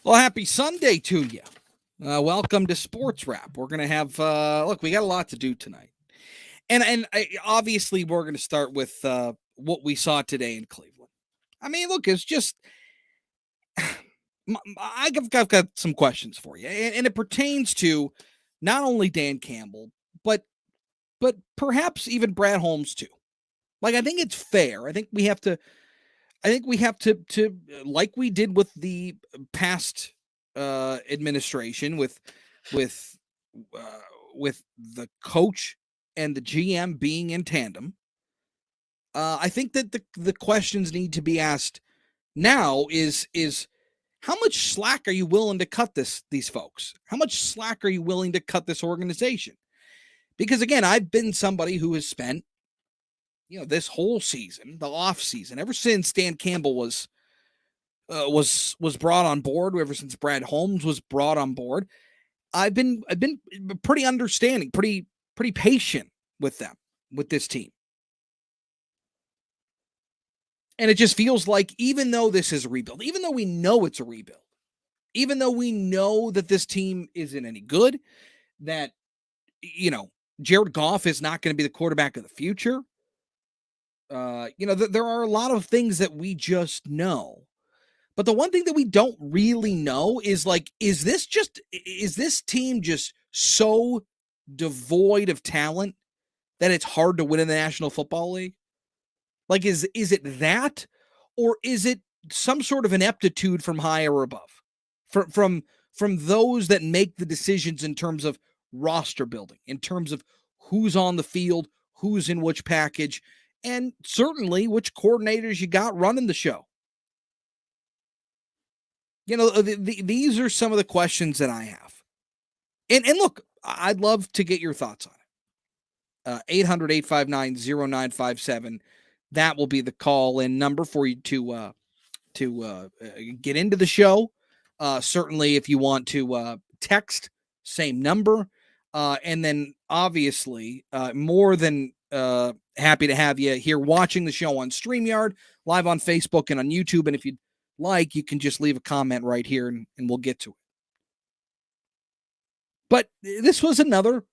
Well, happy Sunday to you. Welcome to SportsWrap. We're going to have, look, we got a lot to do tonight. And obviously, we're going to start with what we saw today in Cleveland. I mean, look, it's just, I've got some questions for you. And it pertains to not only Dan Campbell, but perhaps even Brad Holmes, too. Like, I think it's fair. I think we have to, like we did with the past administration, with the coach and the GM being in tandem. I think that the questions need to be asked now is how much slack are you willing to cut these folks? How much slack are you willing to cut this organization? Because again, I've been somebody who has spent, this whole season, the off season, ever since Dan Campbell was brought on board, ever since Brad Holmes was brought on board, I've been pretty understanding, pretty patient with them, with this team. And it just feels like, even though this is a rebuild, even though we know it's a rebuild, even though we know that this team isn't any good, that, Jared Goff is not going to be the quarterback of the future. There are a lot of things that we just know. But the one thing that we don't really know is, like, is this team just so devoid of talent that it's hard to win in the National Football League? Like, is it that, or is it some sort of ineptitude from high or above, from those that make the decisions in terms of roster building, in terms of who's on the field, who's in which package, and certainly which coordinators you got running the show? These are some of the questions that I have. And look, I'd love to get your thoughts on it. 800-859-0957. That will be the call-in number for you to get into the show. Certainly, if you want to text, same number. And then, obviously, more than happy to have you here watching the show on StreamYard, live on Facebook and on YouTube. And if you'd like, you can just leave a comment right here and we'll get to it. But this was another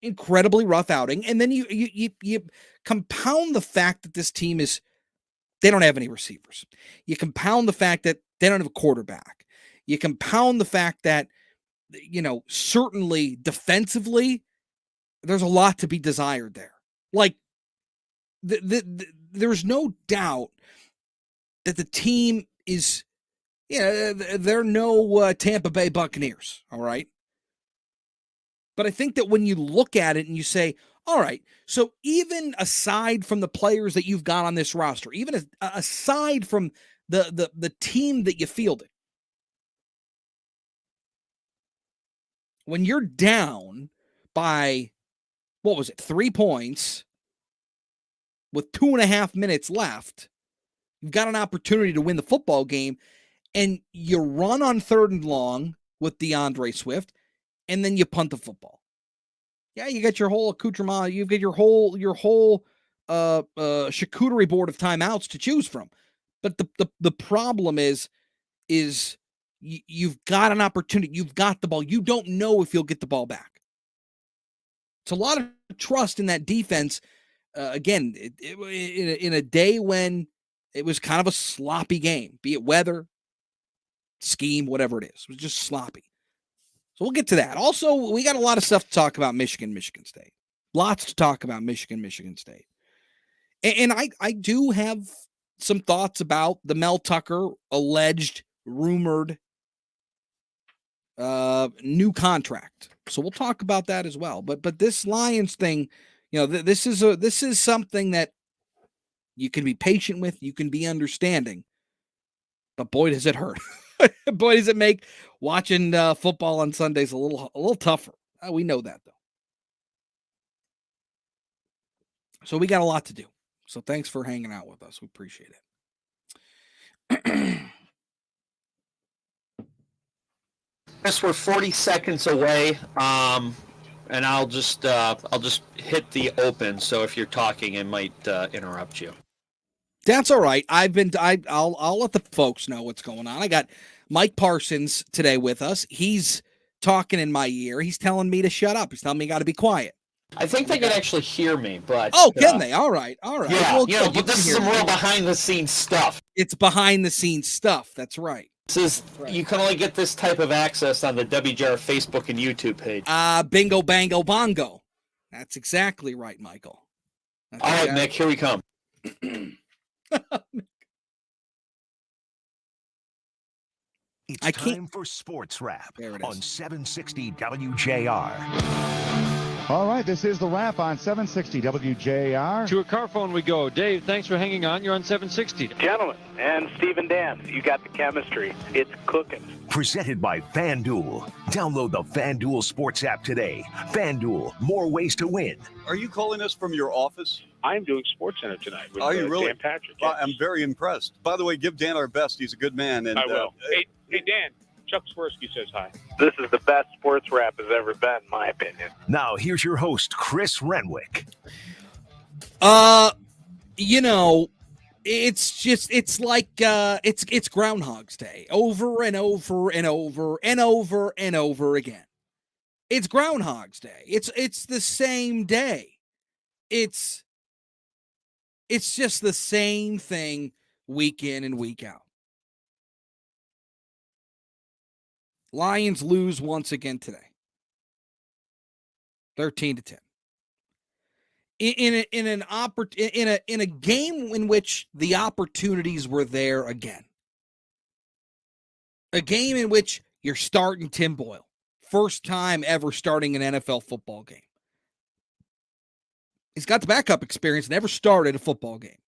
incredibly rough outing. And then you compound the fact that this team they don't have any receivers. You compound the fact that they don't have a quarterback. You compound the fact that, certainly defensively, there's a lot to be desired there. Like, there's no doubt that the team is, they're no Tampa Bay Buccaneers, all right? But I think that when you look at it and you say, all right, so even aside from the players that you've got on this roster, even aside from the team that you fielded, when you're down by, 3 points with 2.5 minutes left, you've got an opportunity to win the football game, and you run on 3rd and long with DeAndre Swift, and then you punt the football. Yeah, you got your whole accoutrement, you've got your whole charcuterie board of timeouts to choose from. But the problem is you've got an opportunity, you've got the ball, you don't know if you'll get the ball back. It's a lot of trust in that defense. Again, in a day when it was kind of a sloppy game, be it weather, scheme, whatever it is. It was just sloppy. So we'll get to that. Also, we got a lot of stuff to talk about Michigan State. Lots to talk about Michigan State. And I do have some thoughts about the Mel Tucker alleged, rumored new contract. So we'll talk about that as well. But this Lions thing, this is something that you can be patient with, you can be understanding. But boy, does it hurt. Boy, does it make watching football on Sundays a little tougher. We know that, though. So we got a lot to do. So thanks for hanging out with us. We appreciate it. Yes, we're 40 seconds away, and I'll just hit the open. So if you're talking, it might interrupt you. That's all right. I'll let the folks know what's going on. I got Mike Parsons today with us. He's talking in my ear. He's telling me to shut up. He's telling me I got to be quiet. I think they can actually hear me, but can they? All right. Yeah, well, but this is some real behind the scenes stuff. It's behind the scenes stuff. That's right. You can only get this type of access on the WJR Facebook and YouTube page. Bingo, bango, bongo. That's exactly right, Michael. All right, Nick, here we come. It's time for Sports Wrap on 760 WJR. All right, this is the wrap on 760 WJR. To a car phone we go. Dave, thanks for hanging on. You're on 760. Gentlemen, and Steve and Dan, you got the chemistry. It's cooking. Presented by FanDuel. Download the FanDuel Sports app today. FanDuel, more ways to win. Are you calling us from your office? I'm doing SportsCenter tonight with Are you really? Dan Patrick. Well, Yes. I'm very impressed. By the way, give Dan our best. He's a good man. And I will. Hey, Dan, Chuck Swirsky says hi. This is the best sports wrap has ever been, in my opinion. Now, here's your host, Chris Renwick. It's like it's Groundhog's Day over and over and over and over and over again. It's Groundhog's Day. It's the same day. It's just the same thing week in and week out. Lions lose once again today. 13-10. In a game in which the opportunities were there again. A game in which you're starting Tim Boyle. First time ever starting an NFL football game. He's got the backup experience, never started a football game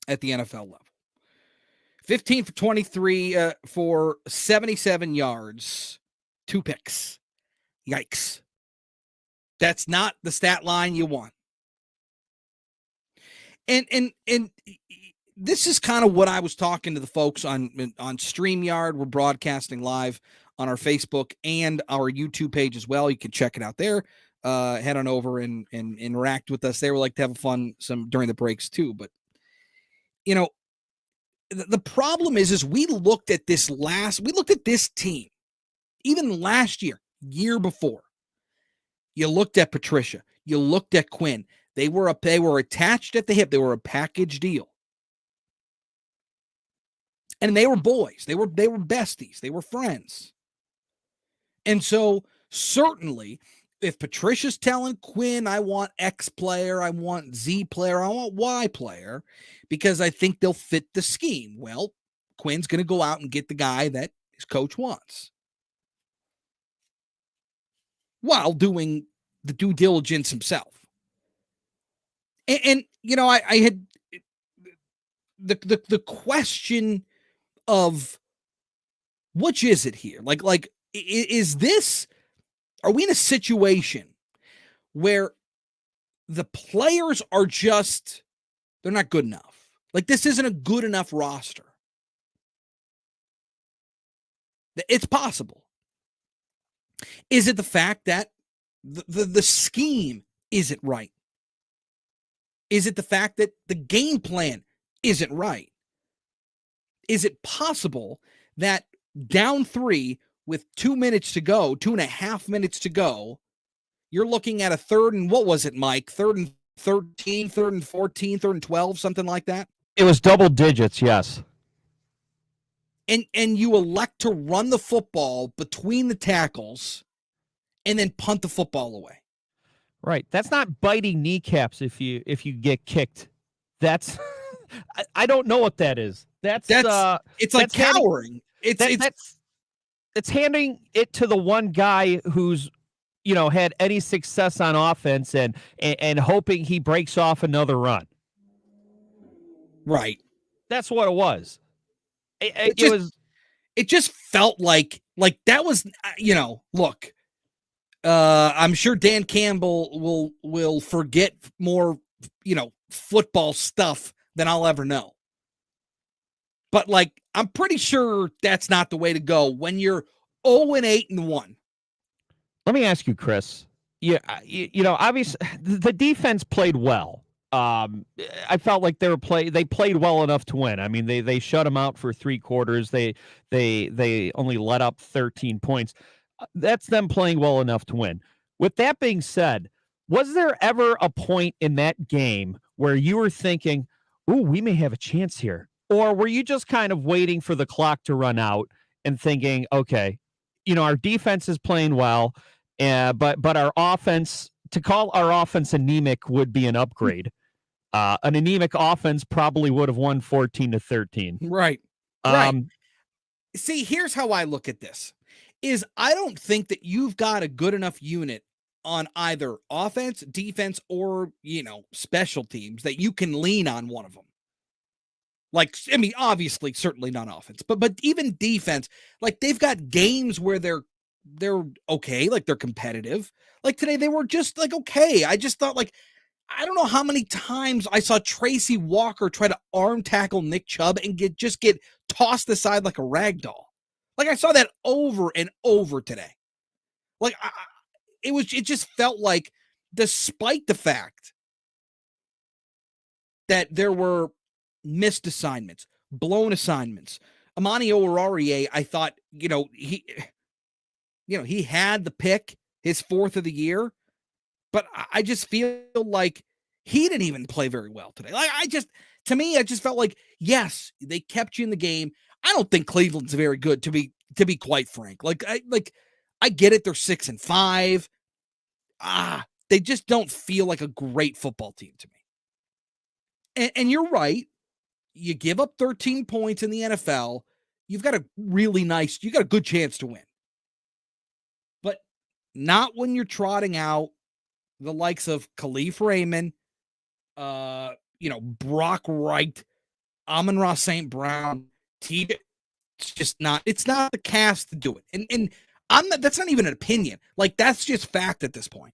at the NFL level. 15 for 23 for 77 yards, 2 picks. Yikes. That's not the stat line you want. And this is kind of what I was talking to the folks on StreamYard. We're broadcasting live on our Facebook and our YouTube page as well. You can check it out there. Head on over and interact with us there. We like to have fun during the breaks too. But, the problem is we looked at this team, even last year before. You looked at Patricia. You looked at Quinn. They were attached at the hip. They were a package deal. And they were boys. They were besties. They were friends. And so certainly, if Patricia's telling Quinn, I want X player, I want Z player, I want Y player, because I think they'll fit the scheme. Well, Quinn's going to go out and get the guy that his coach wants, while doing the due diligence himself. And I had the question of which is it here? Like, is this, are we in a situation where the players are just, they're not good enough? Like, this isn't a good enough roster. It's possible. Is it the fact that the scheme isn't right? Is it the fact that the game plan isn't right? Is it possible that down 3 with 2 minutes to go, 2.5 minutes to go, you're looking at a third and, what was it, Mike? 3rd and 13, 3rd and 14, 3rd and 12, something like that? It was double digits, yes. And you elect to run the football between the tackles and then punt the football away. Right. That's not biting kneecaps if you get kicked. That's I don't know what that is. That's it's like cowering. It's handing it to the one guy who's had any success on offense and hoping he breaks off another run. Right. That's what it was. It just felt like that was, look, I'm sure Dan Campbell will forget more, football stuff than I'll ever know. But I'm pretty sure that's not the way to go when you're 0-8-1. Let me ask you, Chris. Yeah, obviously the defense played well. I felt like they played well enough to win. I mean, they shut them out for 3 quarters. They only let up 13 points. That's them playing well enough to win. With that being said, was there ever a point in that game where you were thinking, "Ooh, we may have a chance here," or were you just kind of waiting for the clock to run out and thinking, "Okay, our defense is playing well, but our offense, to call our offense anemic would be an upgrade." An anemic offense probably would have won 14-13. Right. Right. See, here's how I look at this. Is I don't think that you've got a good enough unit on either offense, defense, or, special teams that you can lean on one of them. Like, I mean, obviously, certainly not offense, but even defense, like they've got games where they're okay, like they're competitive. Like today, they were just like, okay. I just thought, like, I don't know how many times I saw Tracy Walker try to arm tackle Nick Chubb and get tossed aside like a rag doll. Like I saw that over and over today. Like it just felt like, despite the fact that there were missed assignments, blown assignments, Amani Oruwariye, I thought, he had the pick, his 4th of the year, but I just feel like he didn't even play very well today. Like to me, I just felt like, yes, they kept you in the game. I don't think Cleveland's very good, to be quite frank. I get it. They're 6-5. They just don't feel like a great football team to me. And you're right. You give up 13 points in the NFL, you've got a good chance to win. But not when you're trotting out the likes of Khalif Raymond, Brock Wright, Amon-Ra St. Brown, it's not the cast to do it. And that's not even an opinion. Like, that's just fact at this point.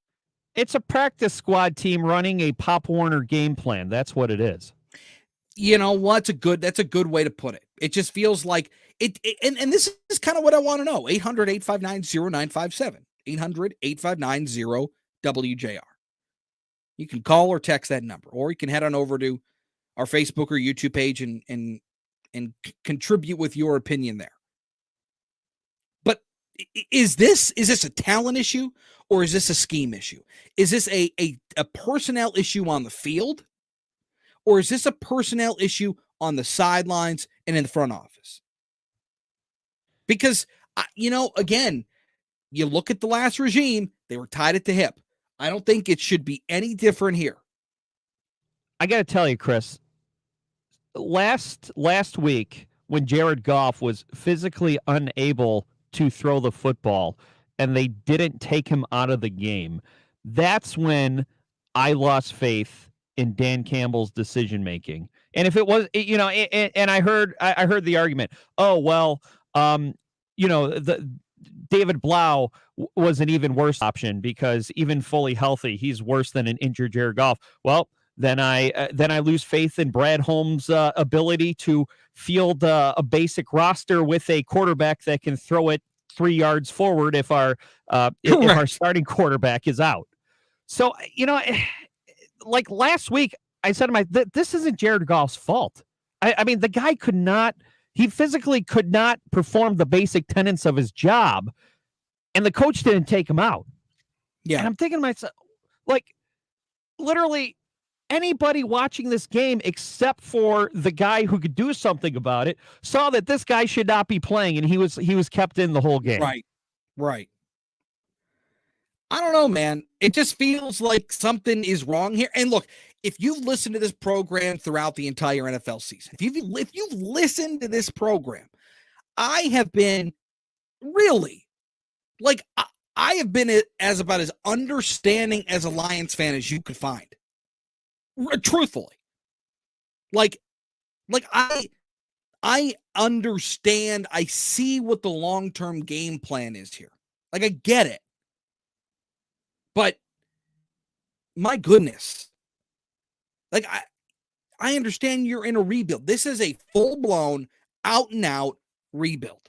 It's a practice squad team running a Pop Warner game plan. That's what it is. You know what? That's a good way to put it. It just feels like it and this is kind of what I want to know. 800-859-0957. 800-859-0WJR. You can call or text that number, or you can head on over to our Facebook or YouTube page and contribute with your opinion there. But is this a talent issue, or is this a scheme issue? Is this a personnel issue on the field, or is this a personnel issue on the sidelines and in the front office? Because, again, you look at the last regime, they were tied at the hip. I don't think it should be any different here. I got to tell you, Chris, last week when Jared Goff was physically unable to throw the football and they didn't take him out of the game, that's when I lost faith in Dan Campbell's decision making. And if it was, and I heard the argument, the David Blau was an even worse option because even fully healthy, he's worse than an injured Jared Goff. Well, then I lose faith in Brad Holmes' ability to field a basic roster with a quarterback that can throw it 3 yards forward if our starting quarterback is out. So, like last week, I said to myself, this isn't Jared Goff's fault. I mean, the guy he physically could not perform the basic tenets of his job, and the coach didn't take him out. Yeah. And I'm thinking to myself, like, literally anybody watching this game, except for the guy who could do something about it, saw that this guy should not be playing, and he was kept in the whole game. Right. I don't know, man. It just feels like something is wrong here. And look, if you've listened to this program throughout the entire NFL season, if you've listened to this program, I have been really, like, I have been about as understanding as a Lions fan as you could find. Truthfully. Like I understand, I see what the long-term game plan is here. Like, I get it. But my goodness, like I understand you're in a rebuild. This is a full-blown, out-and-out rebuild.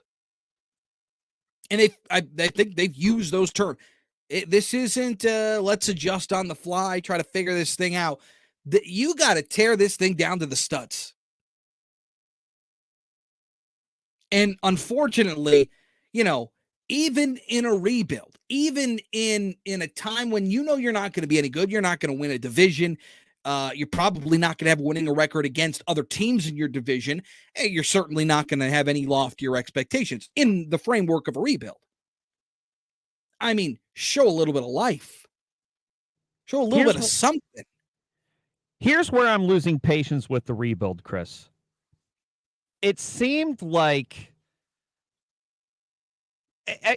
And I think they've used those terms. This isn't let's adjust on the fly, try to figure this thing out. You got to tear this thing down to the studs. And unfortunately, even in a rebuild, even in a time when you're not going to be any good, you're not going to win a division, you're probably not going to have winning a record against other teams in your division, and you're certainly not going to have any loftier expectations in the framework of a rebuild. I mean, show a little bit of life. Show a little bit of something. Here's where I'm losing patience with the rebuild, Chris. It seemed like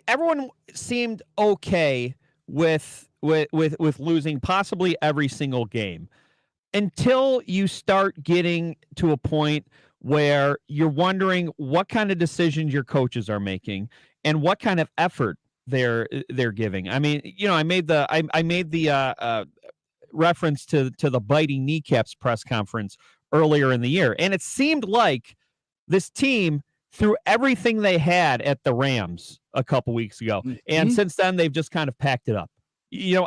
everyone seemed okay with losing possibly every single game until you start getting to a point where you're wondering what kind of decisions your coaches are making and what kind of effort they're giving. I mean, I made the reference to the biting kneecaps press conference earlier in the year, and it seemed like this team threw everything they had at the Rams a couple weeks ago, and since then they've just kind of packed it up.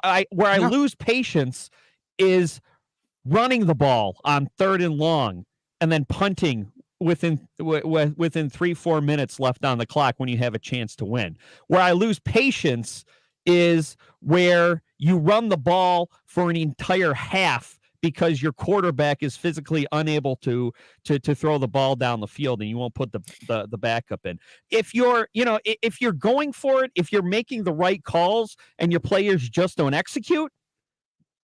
I lose patience is running the ball on 3rd and long and then punting within 3-4 minutes left on the clock when you have a chance to win. Where I lose patience is where you run the ball for an entire half because your quarterback is physically unable to throw the ball down the field and you won't put the backup in. If you're going for it, if you're making the right calls and your players just don't execute,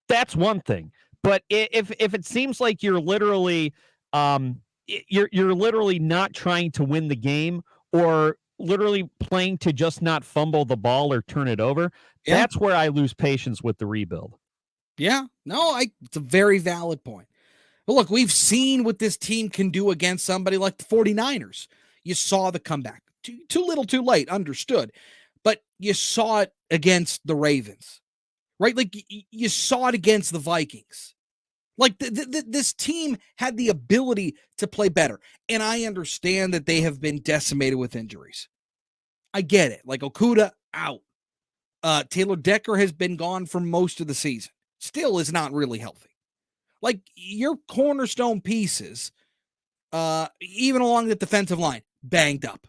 that's one thing. But if it seems like you're literally you're literally not trying to win the game or literally playing to just not fumble the ball or turn it over, that's where I lose patience with the rebuild. Yeah, no, it's a very valid point. But look, we've seen what this team can do against somebody like the 49ers. You saw the comeback. Too little, too late, understood. But you saw it against the Ravens, right? Like you saw it against the Vikings. Like this team had the ability to play better. And I understand that they have been decimated with injuries. I get it. Like Okudah out. Taylor Decker has been gone for most of the season. Still is not really healthy. Like your cornerstone pieces, even along the defensive line, banged up.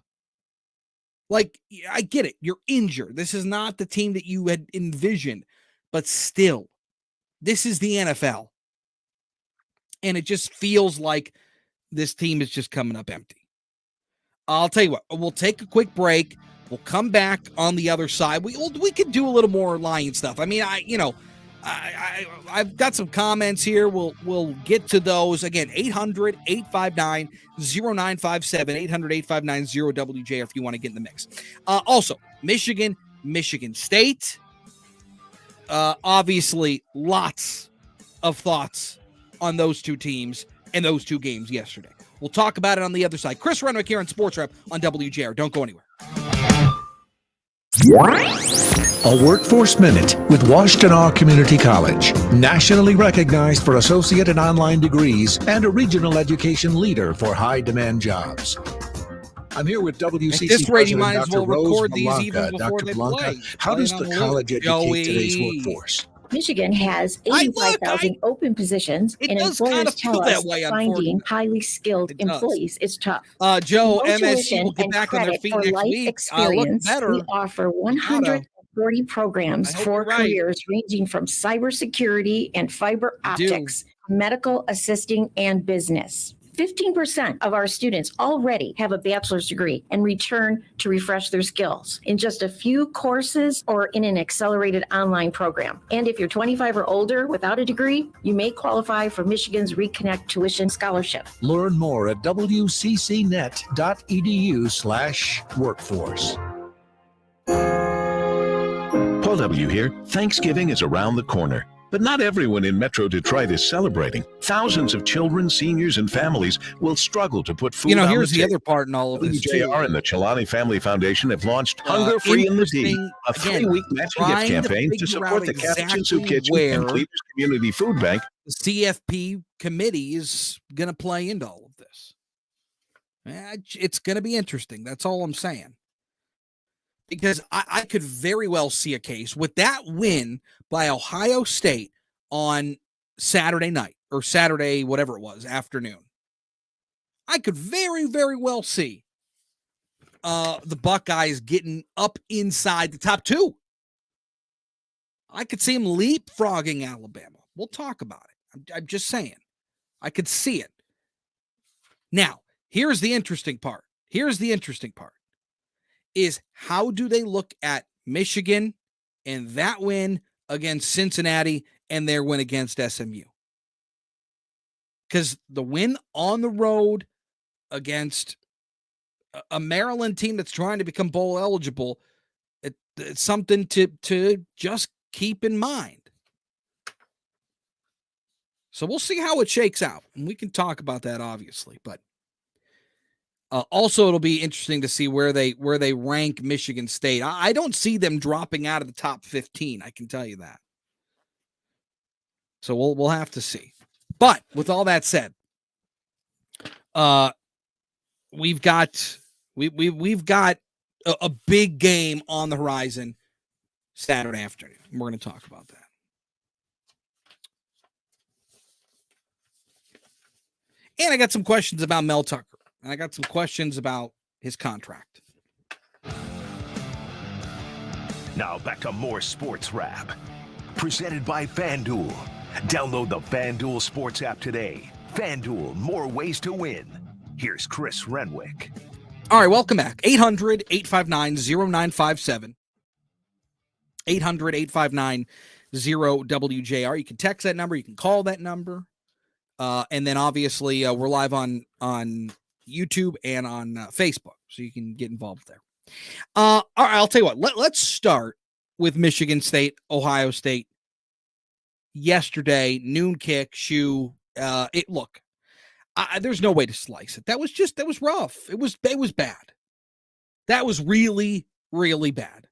Like, I get it. You're injured. This is not the team that you had envisioned. But still, this is the NFL. And it just feels like this team is just coming up empty. I'll tell you what. We'll take a quick break. We'll come back on the other side. We could do a little more Lion stuff. I mean, I've got some comments here. We'll get to those. Again, 800-859-0957, 800-859-0WJ if you want to get in the mix. Also, Michigan State. Obviously, lots of thoughts on those two teams and those two games yesterday. We'll talk about it on the other side. Chris Renwick here on SportsWrap on WJR. Don't go anywhere. A Workforce Minute with Washtenaw Community College, nationally recognized for associate and online degrees and a regional education leader for high-demand jobs. I'm here with WCC this rate, you might President as well Dr. Rose record these Blanca. even before Dr. they Blanca, play. how does the college educate today's workforce? Michigan has 85,000 open positions, and employers tell us finding highly skilled employees is tough. Joe, No MSC tuition will get and back on their credit feet for next life week. experience. Look better. We offer 140 programs for careers ranging from cybersecurity and fiber optics, medical assisting, and business. 15% of our students already have a bachelor's degree and return to refresh their skills in just a few courses or in an accelerated online program. And if you're 25 or older without a degree, you may qualify for Michigan's Reconnect Tuition Scholarship. Learn more at wccnet.edu/workforce. Paul W. here. Thanksgiving is around the corner. But not everyone in Metro Detroit is celebrating. Thousands of children, seniors, and families will struggle to put food on here's the the table. other part in all of this, too. WJR and the Chilani Family Foundation have launched Hunger Free in the D, a 3-week matching gift campaign to support the Catch Soup Kitchen and Cleveland Community Food Bank. The CFP committee is going to play into all of this. It's going to be interesting. That's all I'm saying. Because I could very well see a case with that win by Ohio State on Saturday night or Saturday, whatever it was, afternoon, I could very, very well see the Buckeyes getting up inside the top 2. I could see them leapfrogging Alabama. We'll talk about it. I'm just saying. I could see it. Now, here's the interesting part. Is how do they look at Michigan and that win against Cincinnati and their win against SMU? Because the win on the road against a Maryland team that's trying to become bowl eligible, it's something to just keep in mind. So we'll see how it shakes out. And we can talk about that, obviously. But also, it'll be interesting to see where they rank Michigan State. I don't see them dropping out of the top 15. I can tell you that. So we'll have to see. But with all that said, we've got a big game on the horizon Saturday afternoon. We're going to talk about that. And I got some questions about Mel Tucker. And I got some questions about his contract. Now back to more Sports Wrap. Presented by FanDuel. Download the FanDuel Sports app today. FanDuel, more ways to win. Here's Chris Renwick. All right, welcome back. 800-859-0957. 800-859-0WJR. You can text that number. You can call that number. And then obviously we're live on YouTube and on Facebook, so you can get involved there. All right, I'll tell you what. Let's start with Michigan State, Ohio State. Yesterday, noon kick, shoe. Look, there's no way to slice it. That was rough. It was bad. That was really, really bad.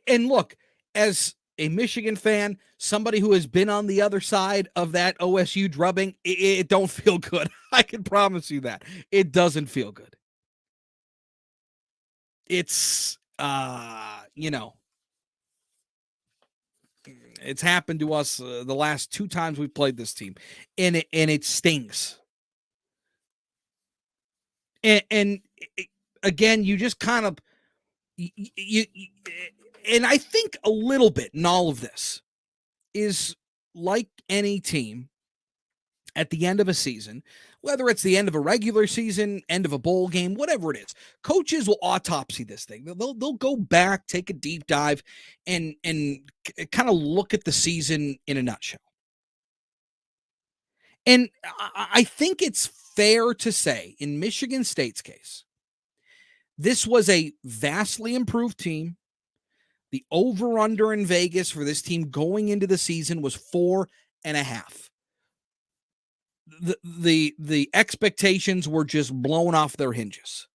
And look, as a Michigan fan, somebody who has been on the other side of that OSU drubbing, it don't feel good. I can promise you that. It doesn't feel good. It's, it's happened to us the last 2 times we've played this team, and it stings. And again, you just kind of, and I think a little bit in all of this is like any team at the end of a season, whether it's the end of a regular season, end of a bowl game, whatever it is, coaches will autopsy this thing. They'll go back, take a deep dive, and kind of look at the season in a nutshell. And I think it's fair to say, in Michigan State's case, this was a vastly improved team. The over-under in Vegas for this team going into the season was 4.5. The expectations were just blown off their hinges.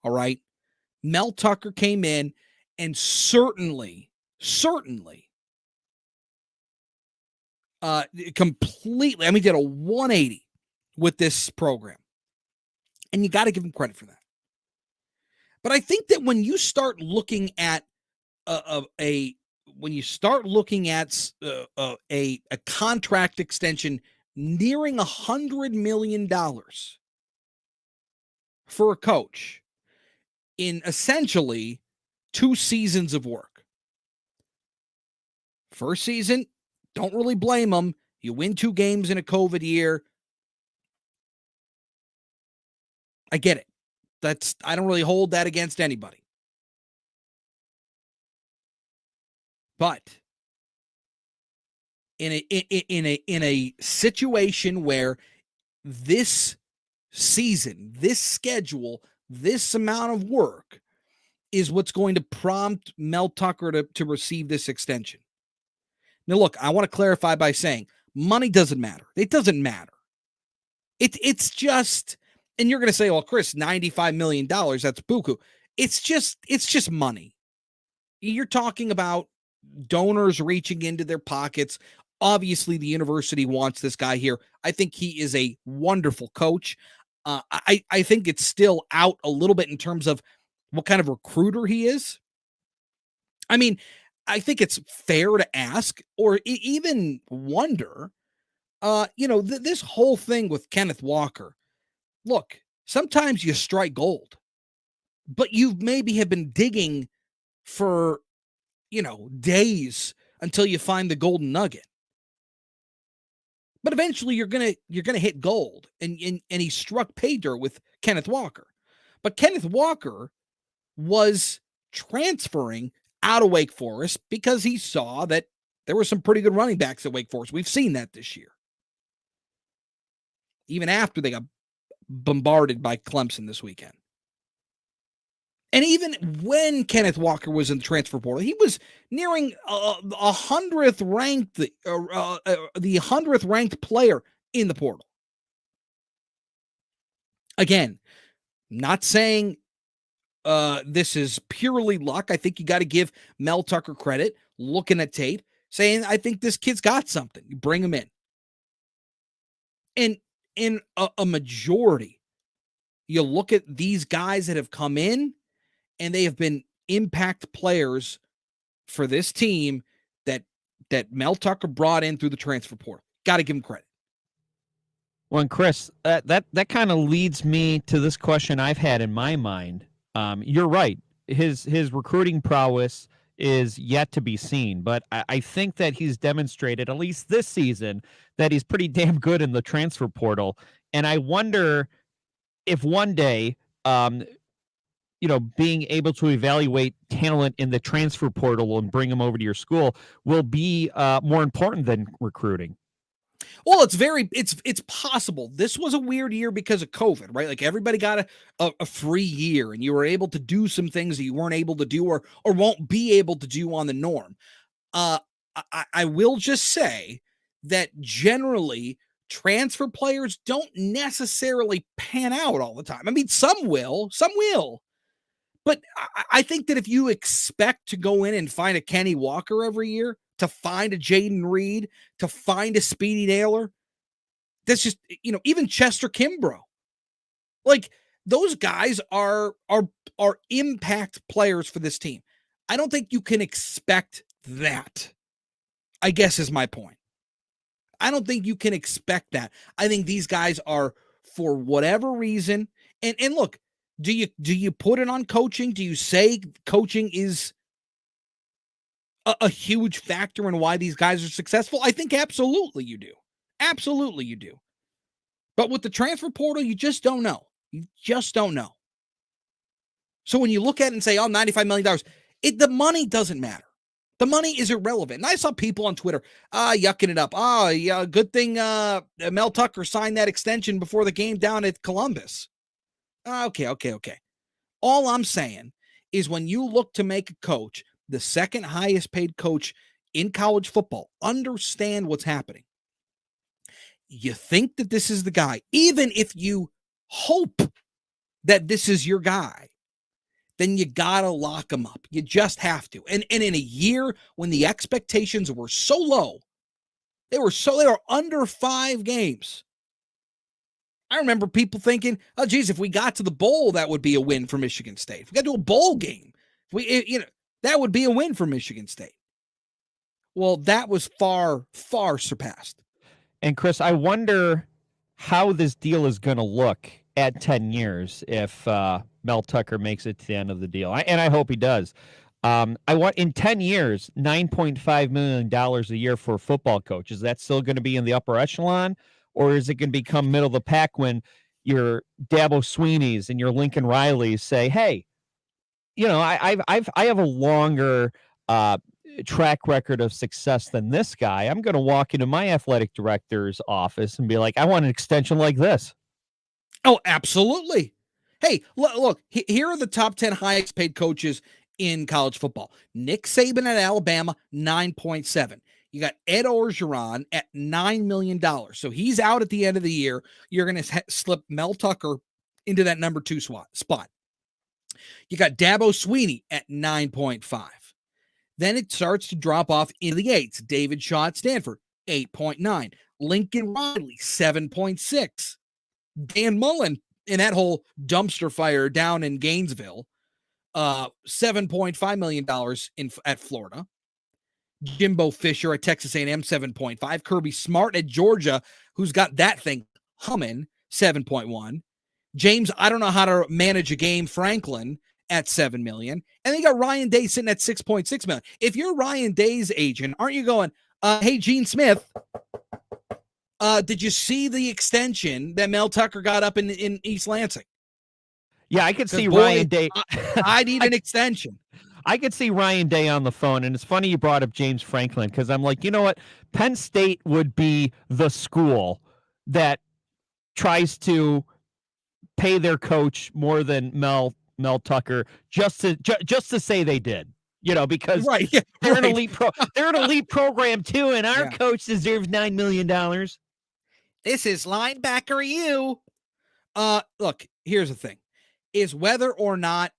All right. Mel Tucker came in and certainly completely, did a 180 with this program. And you got to give him credit for that. But I think that when you start looking at a contract extension nearing $100 million for a coach in essentially 2 seasons of work. First season, don't really blame him. You win 2 games in a COVID year. I get it. I don't really hold that against anybody. But in a situation where this season, this schedule, this amount of work is what's going to prompt Mel Tucker to receive this extension. Now, look, I want to clarify by saying money doesn't matter. It doesn't matter. It's just, and you're going to say, well, Chris, $95 million, that's buku. It's just money. You're talking about donors reaching into their pockets. Obviously, the university wants this guy here. I think he is a wonderful coach. I think it's still out a little bit in terms of what kind of recruiter he is. I mean, I think it's fair to ask or even wonder, this whole thing with Kenneth Walker. Look, sometimes you strike gold, but you maybe have been digging for, days until you find the golden nugget. But eventually you're gonna hit gold, and he struck pay dirt with Kenneth Walker. But Kenneth Walker was transferring out of Wake Forest because he saw that there were some pretty good running backs at Wake Forest. We've seen that this year. Even after they got bombarded by Clemson this weekend. And even when Kenneth Walker was in the transfer portal, he was nearing the 100th ranked player in the portal. Again, not saying this is purely luck. I think you got to give Mel Tucker credit, looking at tape, saying, I think this kid's got something. You bring him in. And in a majority, you look at these guys that have come in, and they have been impact players for this team that Mel Tucker brought in through the transfer portal. Got to give him credit. Well, and Chris, that kind of leads me to this question I've had in my mind. You're right. His recruiting prowess is yet to be seen, but I think that he's demonstrated, at least this season, that he's pretty damn good in the transfer portal. And I wonder if one day, being able to evaluate talent in the transfer portal and bring them over to your school will be more important than recruiting. Well, it's possible. This was a weird year because of COVID, right? Like everybody got a free year, and you were able to do some things that you weren't able to do or won't be able to do on the norm. I will just say that generally transfer players don't necessarily pan out all the time. I mean, some will. But I think that if you expect to go in and find a Kenny Walker every year, to find a Jaden Reed, to find a Speedy Naylor, that's just, even Chester Kimbrough. Like, those guys are impact players for this team. I don't think you can expect that, I guess is my point. I don't think you can expect that. I think these guys are, for whatever reason, and look, do you put it on coaching? Do you say coaching is a huge factor in why these guys are successful? I think absolutely you do. Absolutely you do. But with the transfer portal, you just don't know. You just don't know. So when you look at it and say, $95 million, the money doesn't matter. The money is irrelevant. And I saw people on Twitter yucking it up. Yeah, good thing Mel Tucker signed that extension before the game down at Columbus. Okay. All I'm saying is when you look to make a coach the second highest paid coach in college football, understand what's happening. You think that this is the guy, even if you hope that this is your guy, then you got to lock him up. You just have to. And in a year when the expectations were so low, they were under 5 games. I remember people thinking, oh, geez, if we got to the bowl, that would be a win for Michigan State. If we got to a bowl game, that would be a win for Michigan State. Well, that was far, far surpassed. And Chris, I wonder how this deal is going to look at 10 years if Mel Tucker makes it to the end of the deal. And I hope he does. I want in 10 years, $9.5 million a year for a football coach. Is that still going to be in the upper echelon? Or is it going to become middle of the pack when your Dabo Sweeneys and your Lincoln Rileys say, hey, I have a longer track record of success than this guy. I'm going to walk into my athletic director's office and be like, I want an extension like this. Oh, absolutely. Hey, look, here are the top 10 highest paid coaches in college football. Nick Saban at Alabama, 9.7. You got Ed Orgeron at $9 million. So he's out at the end of the year. You're going to slip Mel Tucker into that number 2 spot. You got Dabo Sweeney at 9.5. Then it starts to drop off into the 8s. David Shaw at Stanford, 8.9. Lincoln Riley, 7.6. Dan Mullen in that whole dumpster fire down in Gainesville, $7.5 million at Florida. Jimbo Fisher at Texas A&M, 7.5. Kirby Smart at Georgia, who's got that thing humming, 7.1. James, I don't know how to manage a game, Franklin at 7 million. And they got Ryan Day sitting at 6.6 million. If you're Ryan Day's agent, aren't you going, hey, Gene Smith, did you see the extension that Mel Tucker got up in East Lansing? Yeah, I could see Ryan Day. I need an extension. I could see Ryan Day on the phone, and it's funny you brought up James Franklin, because I'm like, you know what? Penn State would be the school that tries to pay their coach more than Mel Tucker just to say they did. You know, because they're an elite they're an elite program too, and our coach deserves $9 million. This is linebacker you. Look, here's the thing. Is whether or not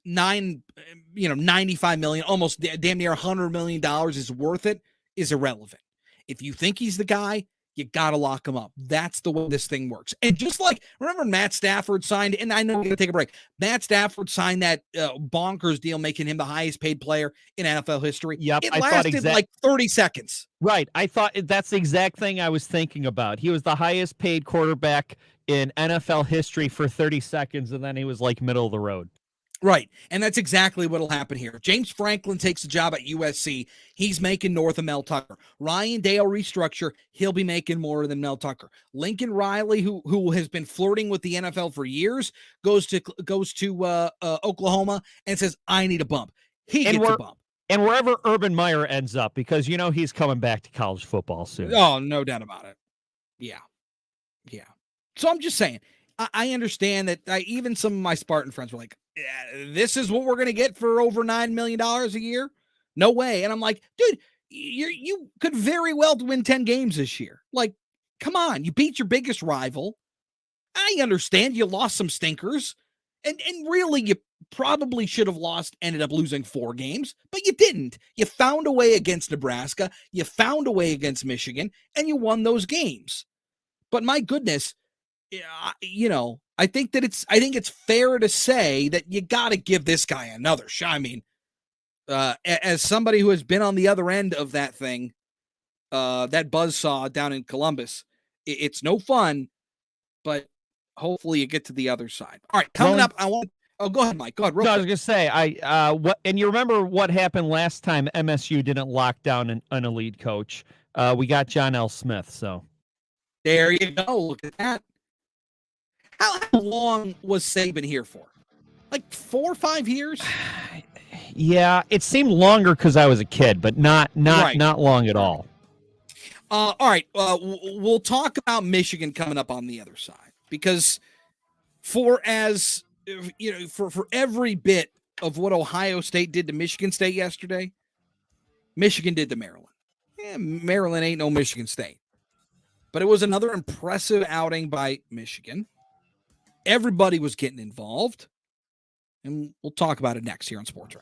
95 million, almost damn near $100 million is worth it is irrelevant. If you think he's the guy, you got to lock him up. That's the way this thing works. And just like, remember Matt Stafford signed, and I know we're going to take a break. Matt Stafford signed that bonkers deal, making him the highest paid player in NFL history. Yep, it lasted like 30 seconds. Right. I thought that's the exact thing I was thinking about. He was the highest paid quarterback in NFL history for 30 seconds, and then he was like middle of the road. Right. And that's exactly what will happen here. James Franklin takes a job at USC. He's making north of Mel Tucker. Ryan Day will restructure. He'll be making more than Mel Tucker. Lincoln Riley, who has been flirting with the NFL for years, goes to Oklahoma and says, I need a bump. He gets a bump. And wherever Urban Meyer ends up, because you know he's coming back to college football soon. Oh, no doubt about it. Yeah. Yeah. So I'm just saying, I understand that even some of my Spartan friends were like, this is what we're going to get for over $9 million a year? No way. And I'm like, dude, you could very well win 10 games this year. Like, come on. You beat your biggest rival. I understand you lost some stinkers. And really, you probably should have ended up losing 4 games, but you didn't. You found a way against Nebraska. You found a way against Michigan, and you won those games. But my goodness, I think it's fair to say that you got to give this guy another shot. I mean, as somebody who has been on the other end of that thing, that buzzsaw down in Columbus, it's no fun, but hopefully you get to the other side. All right, coming up, go ahead, Mike. Go ahead. I was going to say, and you remember what happened last time MSU didn't lock down an elite coach? We got John L. Smith. So there you go. Look at that. How long was Saban here for? Like 4 or 5 years? Yeah, it seemed longer because I was a kid, but not long at all. All right, we'll talk about Michigan coming up on the other side, because for every bit of what Ohio State did to Michigan State yesterday, Michigan did to Maryland. Yeah, Maryland ain't no Michigan State, but it was another impressive outing by Michigan. Everybody was getting involved, and we'll talk about it next here on SportsWrap.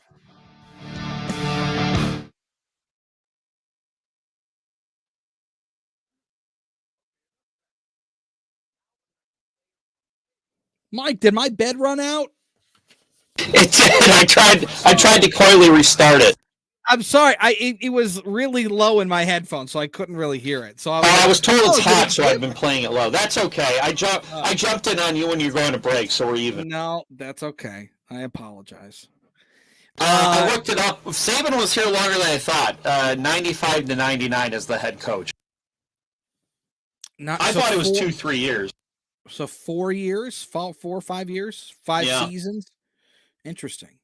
Mike, did my bed run out? It did. I tried to coyly restart it. I'm sorry. It was really low in my headphones, so I couldn't really hear it. So I was told it's hot, so I've been playing it low. That's okay. I jumped in on you when you're going to break, so we're even. No, that's okay. I apologize. I looked it up. Saban was here longer than I thought. 95 to 99 as the head coach. I thought it was 2-3 years. So 4 years, 4 or 5 years, 5 seasons. Interesting.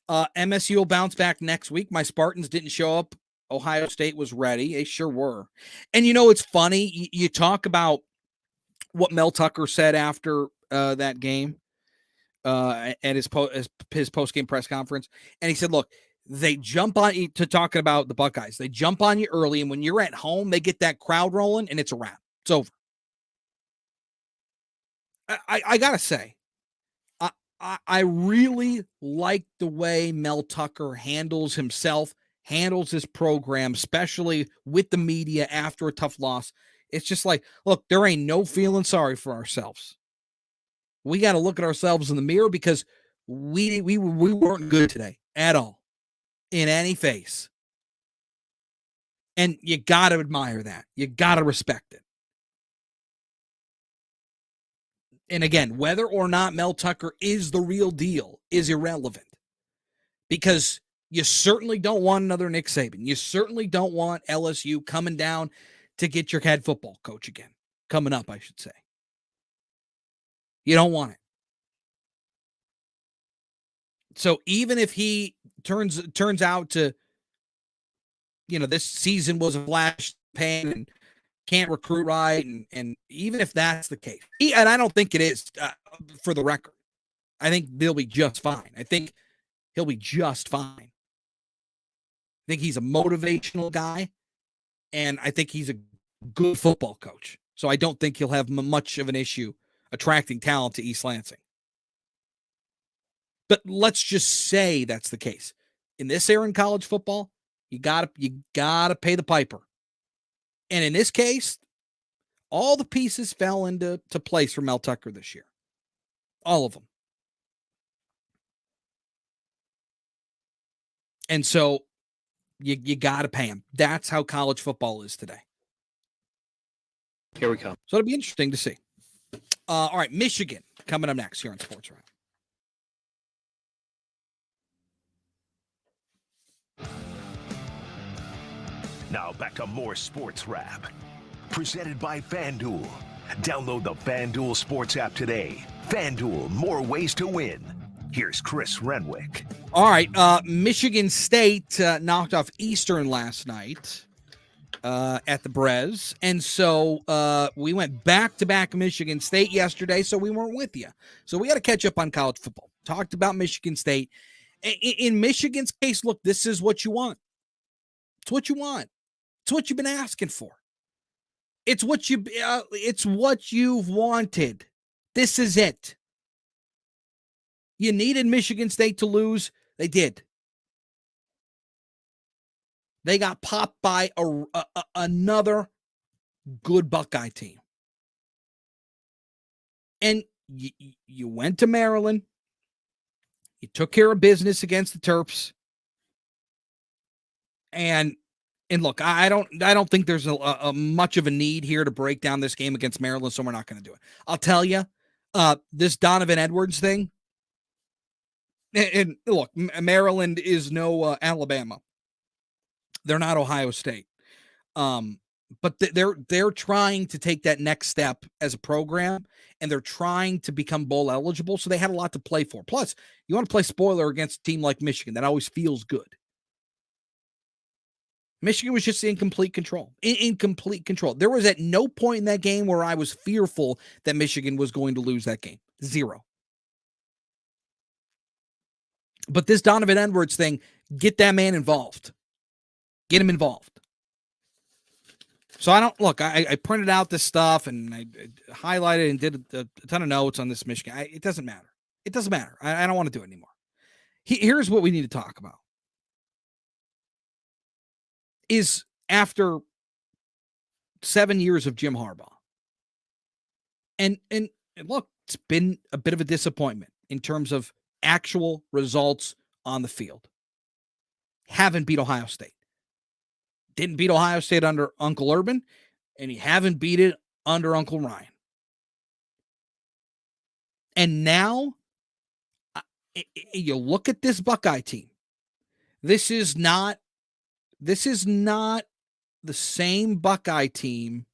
MSU will bounce back next week. My Spartans didn't show up. Ohio State was ready. They sure were. And it's funny. You talk about what Mel Tucker said after that game at his post-game press conference. And he said, look, they jump on you to talking about the Buckeyes. They jump on you early, and when you're at home, they get that crowd rolling, and it's a wrap. It's over. I got to say, I really like the way Mel Tucker handles himself, handles his program, especially with the media after a tough loss. It's just like, look, there ain't no feeling sorry for ourselves. We got to look at ourselves in the mirror, because we weren't good today at all in any phase. And you got to admire that. You got to respect it. And again, whether or not Mel Tucker is the real deal is irrelevant, because you certainly don't want another Nick Saban. You certainly don't want LSU coming down to get your head football coach again. Coming up, I should say. You don't want it. So even if he turns out to, this season was a flash pan and can't recruit right, and even if that's the case, and I don't think it is, for the record, I think they'll be just fine. I think he'll be just fine. I think he's a motivational guy, and I think he's a good football coach. So I don't think he'll have much of an issue attracting talent to East Lansing. But let's just say that's the case. In this era in college football, you gotta pay the piper. And in this case, all the pieces fell into place for Mel Tucker this year. All of them. And so you got to pay him. That's how college football is today. Here we come. So it'll be interesting to see. All right, Michigan coming up next here on SportsWrap. Now back to more Sports Wrap. Presented by FanDuel. Download the FanDuel Sports app today. FanDuel, more ways to win. Here's Chris Renwick. All right, Michigan State knocked off Eastern last night at the Brez. And so we went back-to-back Michigan State yesterday, so we weren't with you. So we got to catch up on college football. Talked about Michigan State. In Michigan's case, look, this is what you want. It's what you want. It's what you've been asking for. It's what you've wanted. This is it. You needed Michigan State to lose. They did. They got popped by another good Buckeye team. And you went to Maryland. You took care of business against the Terps. And look, I don't think there's a much of a need here to break down this game against Maryland, so we're not going to do it. I'll tell you, this Donovan Edwards thing, and look, Maryland is no Alabama. They're not Ohio State. But they're trying to take that next step as a program, and they're trying to become bowl eligible, so they had a lot to play for. Plus, you want to play spoiler against a team like Michigan. That always feels good. Michigan was just in complete control. In complete control. There was at no point in that game where I was fearful that Michigan was going to lose that game. Zero. But this Donovan Edwards thing, get that man involved. Get him involved. So I printed out this stuff and I highlighted and did a ton of notes on this Michigan. It doesn't matter. It doesn't matter. I don't want to do it anymore. Here's what we need to talk about. Is after 7 years of Jim Harbaugh. And look, it's been a bit of a disappointment in terms of actual results on the field. Haven't beat Ohio State. Didn't beat Ohio State under Uncle Urban, and you haven't beat it under Uncle Ryan. And now, you look at this Buckeye team. This is not the same Buckeye team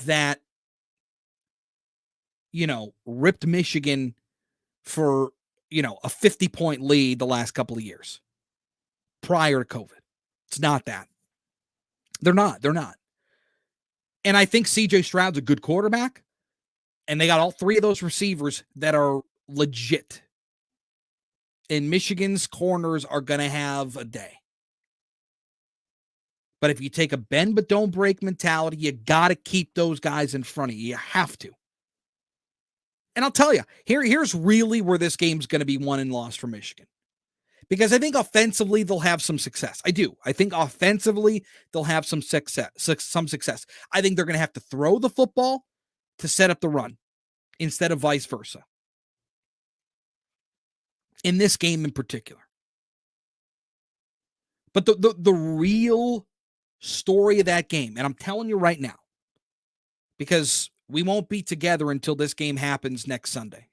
that, ripped Michigan for, a 50-point lead the last couple of years prior to COVID. It's not that. They're not. And I think C.J. Stroud's a good quarterback, and they got all three of those receivers that are legit. And Michigan's corners are going to have a day. But if you take a bend but don't break mentality, you got to keep those guys in front of you. You have to. And I'll tell you, here's really where this game's going to be won and lost for Michigan. Because I think offensively they'll have some success. I do. I think offensively they'll have some success. I think they're going to have to throw the football to set up the run instead of vice versa. In this game in particular. But the real story of that game, and I'm telling you right now, because we won't be together until this game happens next Saturday,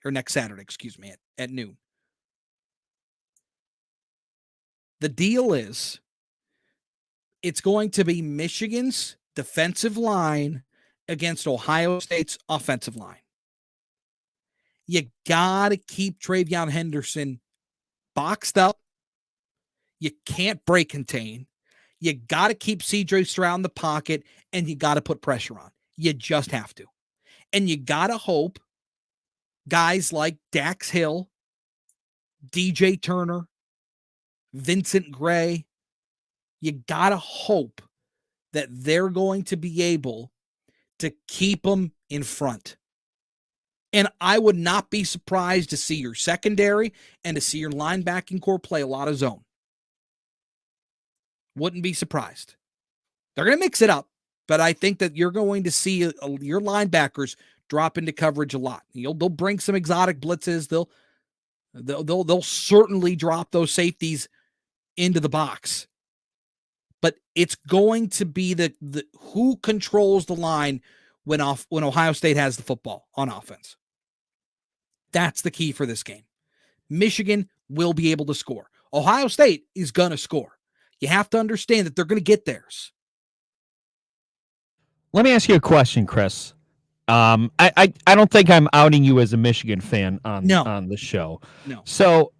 at noon. The deal is it's going to be Michigan's defensive line against Ohio State's offensive line. You got to keep Travion Henderson boxed up. You can't break contain. You got to keep C.J. Stroud in the pocket, and you got to put pressure on. You just have to. And you got to hope guys like Dax Hill, DJ Turner, Vincent Gray, you got to hope that they're going to be able to keep them in front. And I would not be surprised to see your secondary and to see your linebacking core play a lot of zone. Wouldn't be surprised. They're going to mix it up, but I think that you're going to see your linebackers drop into coverage a lot. They'll bring some exotic blitzes. They'll certainly drop those safeties into the box. But it's going to be the who controls the line when Ohio State has the football on offense. That's the key for this game. Michigan will be able to score. Ohio State is going to score. You have to understand that they're going to get theirs. Let me ask you a question, Chris. I don't think I'm outing you as a Michigan fan on the show. No. So,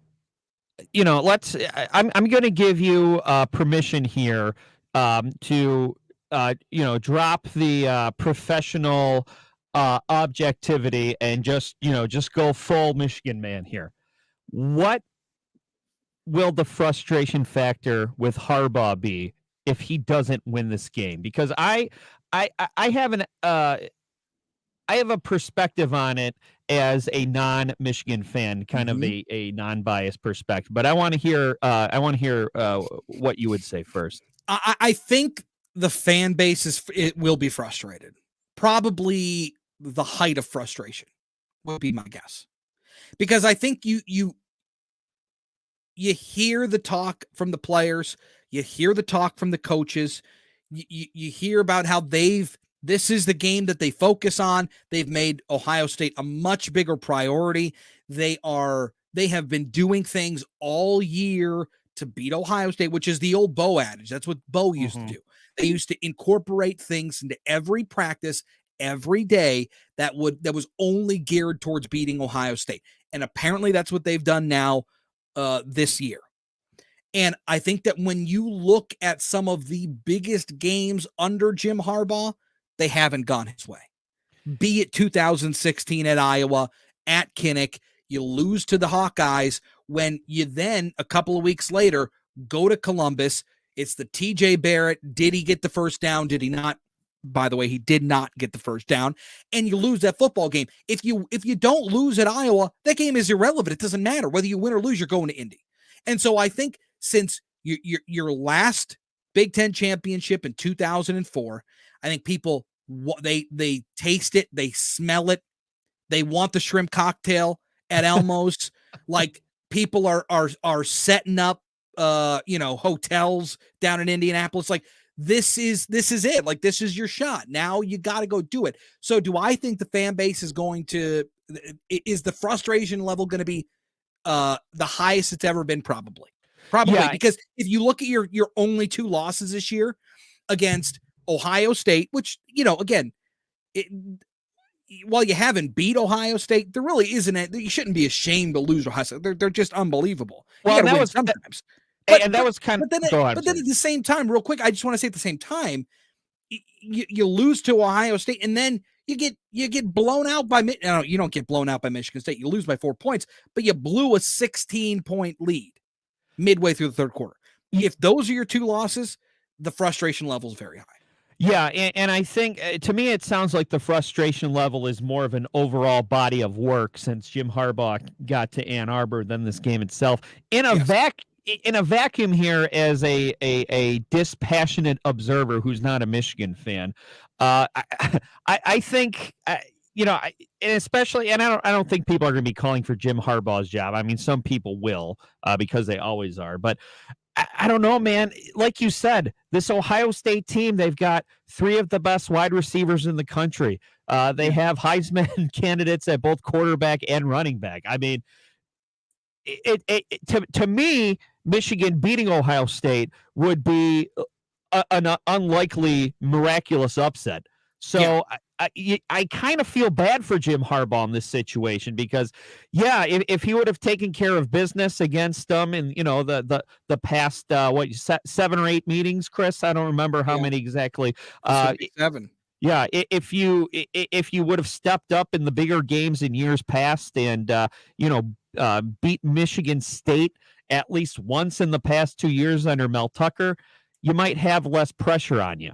I'm going to give you permission here to drop the professional objectivity and just go full Michigan man here. What will the frustration factor with Harbaugh be if he doesn't win this game? Because I have a perspective on it as a non-Michigan fan, kind of a non-biased perspective. But I want to hear what you would say first. I think the fan base will be frustrated. Probably the height of frustration would be my guess, because I think you hear the talk from the players, you hear the talk from the coaches, you hear about how this is the game that they focus on. They've made Ohio State a much bigger priority. They have been doing things all year to beat Ohio State, which is the old Bo adage. That's what Bo used to do. They used to incorporate things into every practice, every day that was only geared towards beating Ohio State. And apparently that's what they've done now this year. And I think that when you look at some of the biggest games under Jim Harbaugh, they haven't gone his way. Be it 2016 at Iowa, at Kinnick, you lose to the Hawkeyes, when you then, a couple of weeks later, go to Columbus. It's the TJ Barrett. Did he get the first down? Did he not? By the way, he did not get the first down. And you lose that football game. If you don't lose at Iowa, that game is irrelevant. It doesn't matter. Whether you win or lose, you're going to Indy. And so I think since your last Big Ten championship in 2004, I think people, they taste it, they smell it, they want the shrimp cocktail at Elmo's. Like, people are setting up hotels down in Indianapolis. Like, this is it. Like, this is your shot. Now you got to go do it. So do I think the fan base is is the frustration level going to be the highest it's ever been? Probably, yeah. Because if you look at your only two losses this year against Ohio State, which, again, while you haven't beat Ohio State, there really isn't you shouldn't be ashamed to lose Ohio State. They're just unbelievable. Well, that was sometimes. But then at the same time, real quick, I just want to say at the same time, you lose to Ohio State, and then you get blown out by you don't get blown out by Michigan State. You lose by 4 points, but you blew a 16-point lead midway through the third quarter. If those are your two losses, the frustration level is very high. Yeah, and I think, to me, it sounds like the frustration level is more of an overall body of work since Jim Harbaugh got to Ann Arbor than this game itself. In a vacuum here, as a dispassionate observer who's not a Michigan fan, I think, especially, and I don't think people are going to be calling for Jim Harbaugh's job. I mean, some people will, because they always are, but I don't know, man. Like you said, this Ohio State team, they've got 3 of the best wide receivers in the country. They have Heisman candidates at both quarterback and running back. I mean, to me, Michigan beating Ohio State would be an unlikely, miraculous upset. So I kind of feel bad for Jim Harbaugh in this situation because, if he would have taken care of business against them in the past 7 or 8 meetings, Chris, I don't remember how many exactly. 7. Yeah, if you would have stepped up in the bigger games in years past and beat Michigan State at least once in the past 2 years under Mel Tucker, you might have less pressure on you.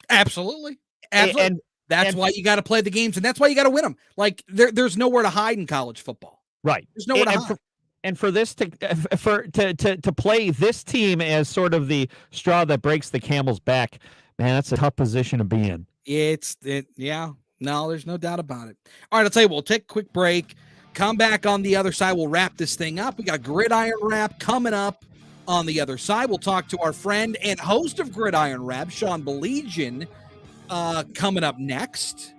Absolutely. And that's why you got to play the games, and that's why you got to win them. Like there's nowhere to hide in college football. Right. There's nowhere to hide. And for this to play this team as sort of the straw that breaks the camel's back, man, that's a tough position to be in. No, there's no doubt about it. All right, I'll tell you, we'll take a quick break. Come back on the other side. We'll wrap this thing up. We got Gridiron Wrap coming up on the other side. We'll talk to our friend and host of Gridiron Wrap, Sean Belegian, coming up next.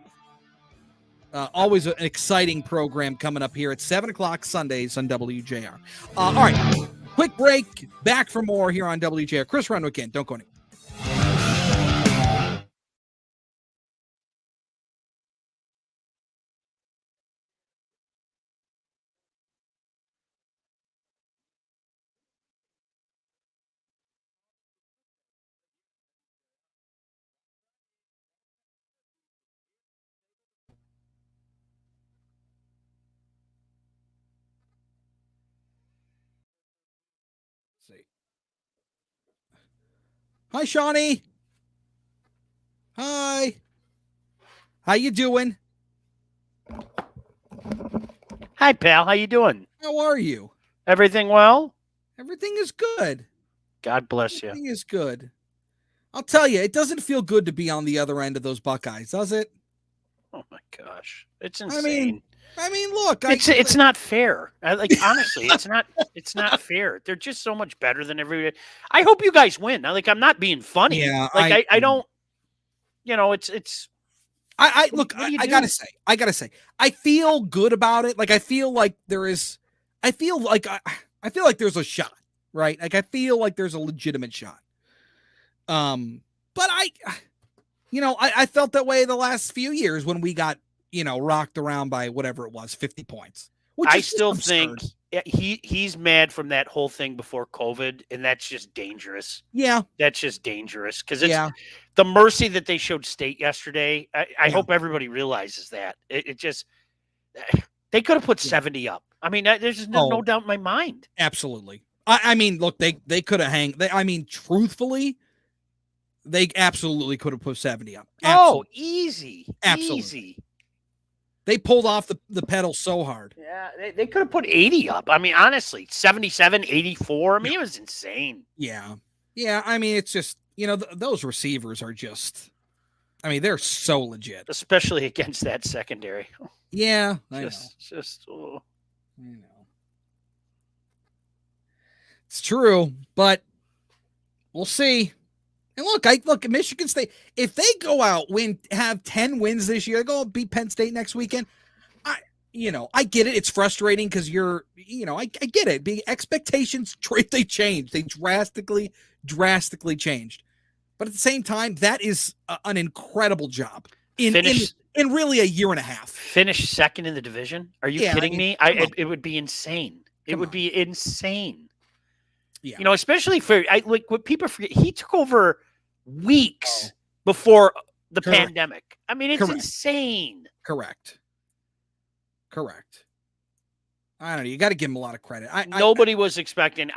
Always an exciting program coming up here at 7 o'clock Sundays on WJR. All right, quick break. Back for more here on WJR. Chris Renwick in. Don't go anywhere. Hi, Shawnee. Hi. How you doing? Hi, pal. How you doing? How are you? Everything well? Everything is good. God bless you. Everything is good. I'll tell you, it doesn't feel good to be on the other end of those Buckeyes, does it? Oh my gosh, it's insane. I mean, look, it's not fair. Honestly, it's not fair. They're just so much better than everybody. I hope you guys win. I'm not being funny. Yeah, I don't. It's. I gotta say, I feel good about it. I feel like there's a shot, right? I feel like there's a legitimate shot. But I felt that way the last few years when we got, rocked around by whatever it was, 50 points. I still think he's mad from that whole thing before COVID, and that's just dangerous. Yeah. That's just dangerous because it's the mercy that they showed State yesterday. I hope everybody realizes that. It just they could have put 70 up. I mean, there's just no doubt in my mind. Absolutely. I mean, look, they could have truthfully, they absolutely could have put 70 up. Absolutely. Oh, easy. Absolutely. Easy. They pulled off the pedal so hard. Yeah, they could have put 80 up. I mean, honestly, 77, 84. I mean, it was insane. Yeah. Yeah, I mean, it's just, those receivers are just, they're so legit. Especially against that secondary. Yeah, I know. It's true, but we'll see. And look, Michigan State, if they go out, have 10 wins this year, go beat Penn State next weekend. I get it. It's frustrating because I get it. The expectations, they changed. They drastically changed. But at the same time, that is an incredible job in really a year and a half. Finish second in the division? Are you kidding me? It would be insane. It would be insane. Yeah. Especially for what people forget, he took over weeks before the pandemic. I mean, it's insane. Correct. I don't know. You got to give him a lot of credit. Nobody was expecting.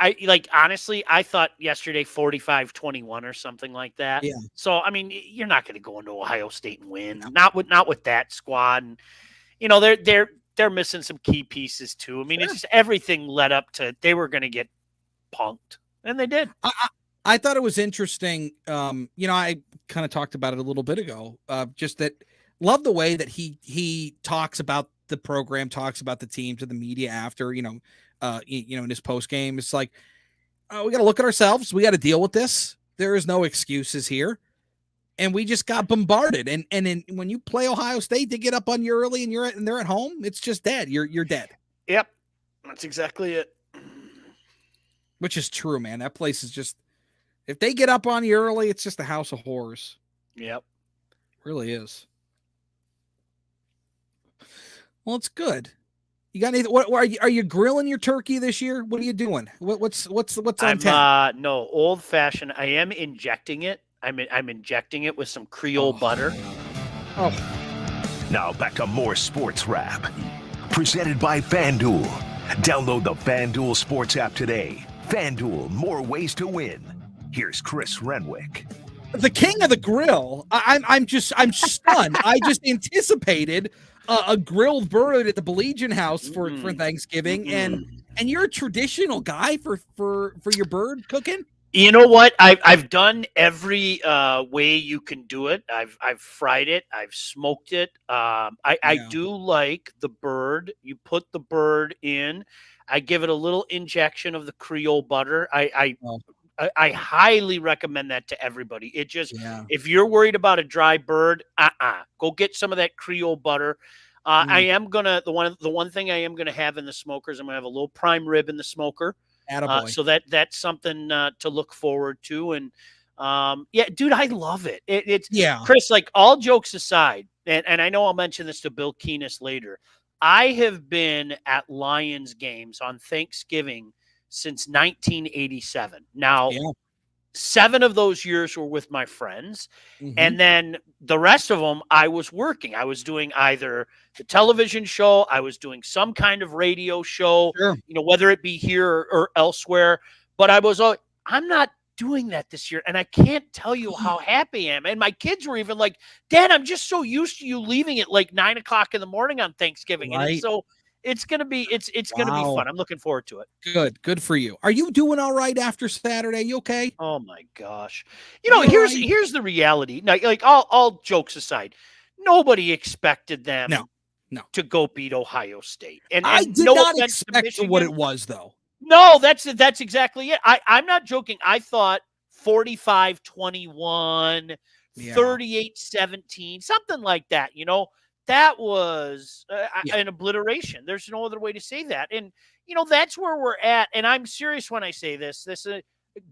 Honestly, I thought yesterday 45-21 or something like that. Yeah. So, you're not going to go into Ohio State and win. No. Not with that squad. And, they're missing some key pieces too. It's just everything led up to they were going to get punked, and they did. I thought it was interesting. I kind of talked about it a little bit ago. Just that, love the way that he talks about the program, talks about the team to the media after, in his post game. It's like, we got to look at ourselves. We got to deal with this. There is no excuses here. And we just got bombarded. And when you play Ohio State, they get up on you early and they're at home. It's just dead. You're dead. Yep. That's exactly it. Which is true, man. That place is just, if they get up on you early, it's just a house of horrors. Yep. It really is. Well, it's good. You got anything? What are you grilling your turkey this year? What are you doing? What's on tap? No, old fashioned. I am injecting it. I'm injecting it with some Creole butter. Oh. Now back to more Sports Wrap. Presented by FanDuel. Download the FanDuel Sports app today. FanDuel, more ways to win. Here's Chris Renwick. The king of the grill. I'm stunned. I just anticipated a grilled bird at the Belegian House for Thanksgiving, and you're a traditional guy for your bird cooking. You know what? I've done every way you can do it. I've fried it. I've smoked it. I do like the bird. You put the bird in. I give it a little injection of the Creole butter. I highly recommend that to everybody. It just if you're worried about a dry bird, go get some of that Creole butter. I am gonna the one thing I am gonna have in the smoker is I'm gonna have a little prime rib in the smoker. So that's something to look forward to. And dude, I love it. It's Chris, like all jokes aside, and I know I'll mention this to Bill Keenis later. I have been at Lions games on Thanksgiving since 1987. Now, 7 of those years were with my friends. And then the rest of them, I was working. I was doing either the television show, I was doing some kind of radio show, whether it be here or elsewhere. But I'm not doing that this year. And I can't tell you how happy I am. And my kids were even like, Dad, I'm just so used to you leaving at like 9 o'clock in the morning on Thanksgiving. Right. And so it's going to be, it's going to be fun. I'm looking forward to it. Good for you. Are you doing all right after Saturday? You okay? Oh my gosh. Here's the reality. Now, like all jokes aside, nobody expected them to go beat Ohio State. And I did not expect what it was though. No, that's exactly it. I'm not joking. I thought 45-21, 38-17, something like that. That was an obliteration. There's no other way to say that. And, that's where we're at. And I'm serious when I say this. This is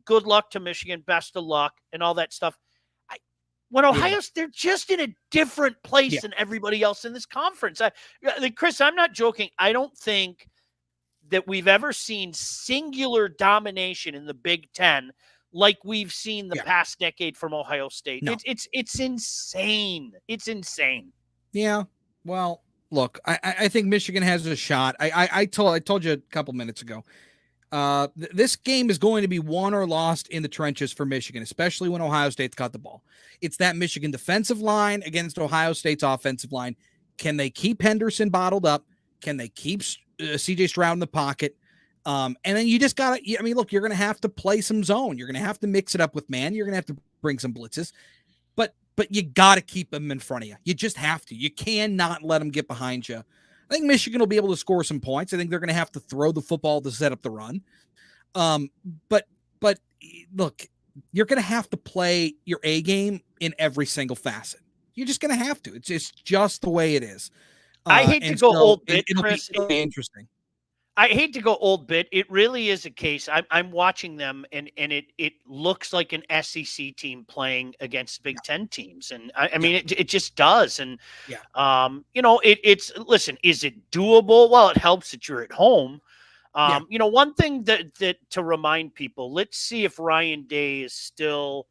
good luck to Michigan, best of luck, and all that stuff. When Ohio's, they're just in a different place than everybody else in this conference. Chris, I'm not joking. I don't think that we've ever seen singular domination in the Big Ten like we've seen the past decade from Ohio State. No. It's insane. It's insane. Yeah. Well, look, I think Michigan has a shot. I told you a couple minutes ago. This game is going to be won or lost in the trenches for Michigan, especially when Ohio State's got the ball. It's that Michigan defensive line against Ohio State's offensive line. Can they keep Henderson bottled up? Can they keep CJ Stroud in the pocket? And then you just got to, look, you're going to have to play some zone. You're going to have to mix it up with man. You're going to have to bring some blitzes. But you got to keep them in front of you. You just have to. You cannot let them get behind you. I think Michigan will be able to score some points. I think they're going to have to throw the football to set up the run. But look, you're going to have to play your A game in every single facet. You're just going to have to. It's just the way it is. I hate to go old bit, Chris. It'll be interesting. I hate to go old bit. It really is a case. I'm watching them, and it looks like an SEC team playing against Big Ten teams, and I mean it just does. And it's listen. Is it doable? Well, it helps that you're at home. One thing that to remind people. Let's see if Ryan Day is still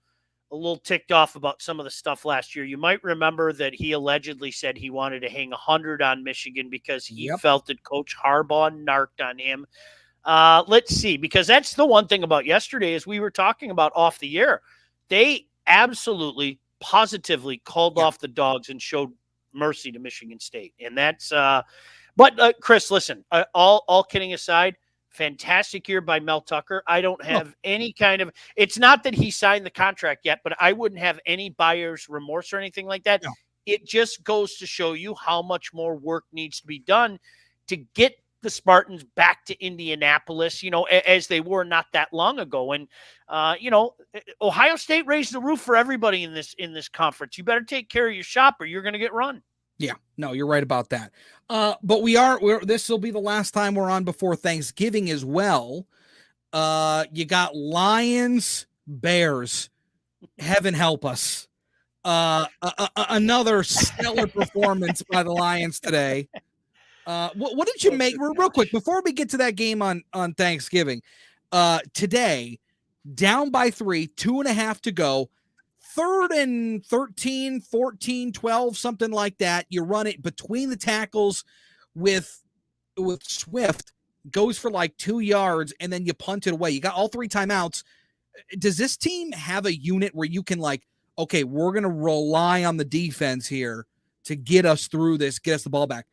a little ticked off about some of the stuff last year. You might remember that he allegedly said he wanted to hang 100 on Michigan because he felt that Coach Harbaugh narked on him. Let's see, because that's the one thing about yesterday, as we were talking about off the air. They absolutely, positively called off the dogs and showed mercy to Michigan State. And that's but Chris, listen, all kidding aside, fantastic year by Mel Tucker. I don't have any kind of – it's not that he signed the contract yet, but I wouldn't have any buyer's remorse or anything like that. No. It just goes to show you how much more work needs to be done to get the Spartans back to Indianapolis, as they were not that long ago. And, Ohio State raised the roof for everybody in this conference. You better take care of your shop or you're going to get run. Yeah, no, you're right about that. But this will be the last time we're on before Thanksgiving as well. You got Lions, Bears. Heaven help us. Another stellar performance by the Lions today. What did you make real quick before we get to that game on Thanksgiving? Today, down by 3, 2.5 to go, 3rd and 13, 14, 12, something like that. You run it between the tackles with Swift, goes for like 2 yards, and then you punt it away. You got all 3 timeouts. Does this team have a unit where you can okay, we're going to rely on the defense here to get us through this, get us the ball back?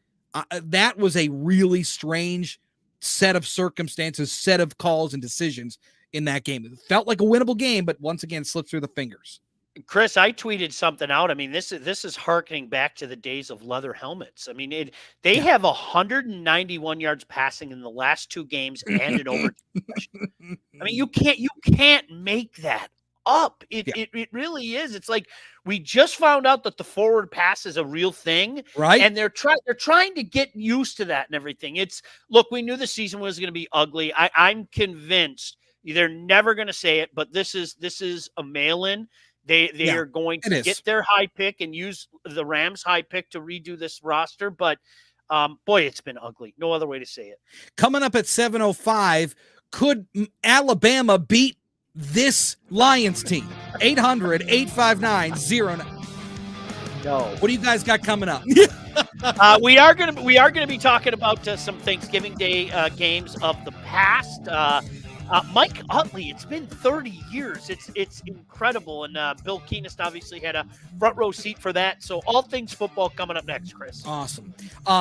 That was a really strange set of circumstances, set of calls and decisions in that game. It felt like a winnable game, but once again, slipped through the fingers. Chris, I tweeted something out. I mean, this is harkening back to the days of leather helmets. I mean, they have 191 yards passing in the last 2 games and an overtime. I mean, you can't make that up. It really is. It's like we just found out that the forward pass is a real thing, right? And they're trying to get used to that and everything. Look, we knew the season was going to be ugly. I'm convinced they're never going to say it, but this is a mail-in. They are going to get their high pick and use the Rams' high pick to redo this roster. But, boy, it's been ugly. No other way to say it. Coming up at 7:05, could Alabama beat this Lions team? 800-859-09. No. What do you guys got coming up? We are gonna be talking about some Thanksgiving Day games of the past. Mike Utley, it's been 30 years. It's incredible. And Bill Keenest obviously had a front row seat for that. So all things football coming up next, Chris. Awesome.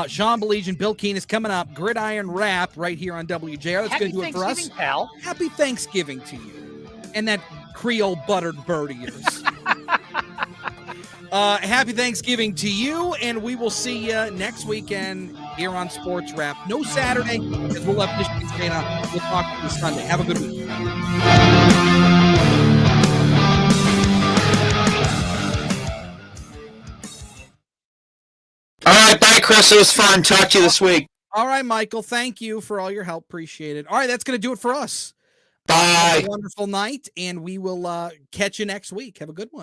Sean Baligian, Bill Keenest coming up. Gridiron Wrap right here on WJR. That's going to do it for us. Pal. Happy Thanksgiving to you. And that Creole buttered bird of yours. Happy Thanksgiving to you, and we will see you next weekend here on Sports Wrap. No Saturday, because we'll have Michigan State on. We'll talk to you Sunday. Have a good week. All right, bye, Chris. It was fun. Talk to you this week. All right, Michael. Thank you for all your help. Appreciate it. All right, that's going to do it for us. Bye. Have a wonderful night, and we will catch you next week. Have a good one.